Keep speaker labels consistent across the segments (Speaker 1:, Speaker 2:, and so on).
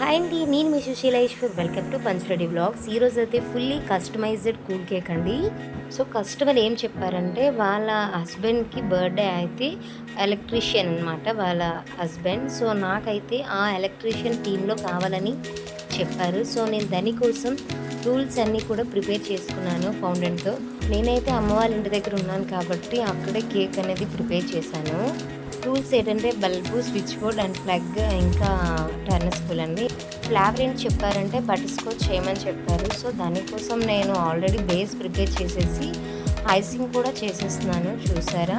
Speaker 1: Hi అండి, నేను మీ Susheeleshwar. Welcome to Panchareddy vlogs. ఈరోజు అయితే ఫుల్లీ కస్టమైజ్డ్ కూల్ కేక్ అండి. సో కస్టమర్ ఏం చెప్పారంటే వాళ్ళ హస్బెండ్కి బర్త్డే అయితే ఎలక్ట్రీషియన్ అనమాట వాళ్ళ హస్బెండ్. సో నాకైతే ఆ ఎలక్ట్రీషియన్ టీంలో కావాలని చెప్పారు. సో నేను దానికోసం టూల్స్ అన్నీ కూడా ప్రిపేర్ చేసుకున్నాను ఫౌండెంట్తో. నేనైతే అమ్మ వాళ్ళ ఇంటి దగ్గర ఉన్నాను కాబట్టి అక్కడే కేక్ అనేది ప్రిపేర్ చేశాను. టూల్స్ ఏంటంటే bulb, switch board and plug, ఇంకా టర్న్ స్పూల్ అండి. ఫ్లేవర్ ఏంటి చెప్పారంటే బటర్ స్కాచ్ చేయమని చెప్పారు. సో దానికోసం నేను ఆల్రెడీ బేస్ ప్రిపేర్ చేసేసి ఐసింగ్ కూడా చేసేస్తున్నాను, చూసారా.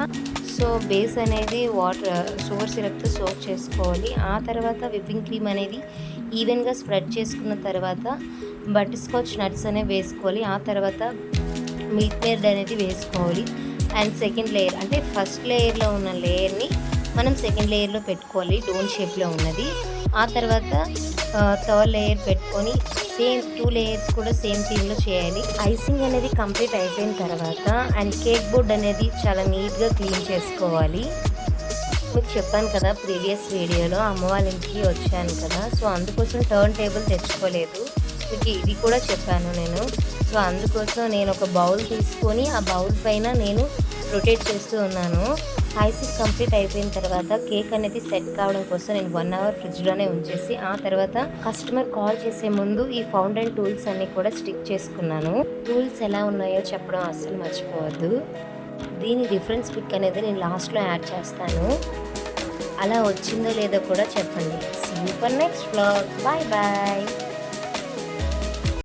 Speaker 1: సో బేస్ అనేది వాటర్ షుగర్ సిరప్తో సోక్ చేసుకోవాలి. ఆ తర్వాత విప్పింగ్ క్రీమ్ అనేది ఈవెన్గా స్ప్రెడ్ చేసుకున్న తర్వాత బటర్ స్కాచ్ నట్స్ అనేవి వేసుకోవాలి. ఆ తర్వాత మిల్క్ మేడ్ అనేది వేసుకోవాలి. అండ్ సెకండ్ లేయర్ అంటే ఫస్ట్ లేయర్లో ఉన్న లేయర్ని మనం సెకండ్ లేయర్లో పెట్టుకోవాలి, డోన్ షేప్లో ఉన్నది. ఆ తర్వాత థర్డ్ లేయర్ పెట్టుకొని సేమ్ 2 లేయర్స్ కూడా సేమ్ థీమ్లో చేయాలి. ఐసింగ్ అనేది కంప్లీట్ అయిపోయిన తర్వాత అండ్ కేక్ బోర్డ్ అనేది చాలా నీట్గా క్లీన్ చేసుకోవాలి. మీకు చెప్పాను కదా ప్రీవియస్ వీడియోలో అమ్మ వాళ్ళ ఇంటికి వచ్చాను కదా, సో అందుకోసం టర్న్ టేబుల్ తెచ్చుకోలేదు. మీకు ఇది కూడా చెప్పాను నేను. సో అందుకోసం నేను ఒక బౌల్ తీసుకొని ఆ బౌల్ పైన నేను రొటేట్ చేస్తూ ఉన్నాను. ఐసింగ్ కంప్లీట్ అయిపోయిన తర్వాత కేక్ అనేది సెట్ కావడం కోసం నేను 1 అవర్ ఫ్రిడ్జ్లోనే ఉంచేసి ఆ తర్వాత కస్టమర్ కాల్ చేసే ముందు ఈ ఫౌండెంట్ టూల్స్ అన్నీ కూడా స్టిక్ చేసుకున్నాను. టూల్స్ ఎలా ఉన్నాయో చెప్పడం అస్సలు మర్చిపోవద్దు. దీని రిఫరెన్స్ పిక్ అనేది నేను లాస్ట్లో యాడ్ చేస్తాను. అలా వచ్చిందో లేదో కూడా చెప్పండి. See you for next vlog. Bye bye.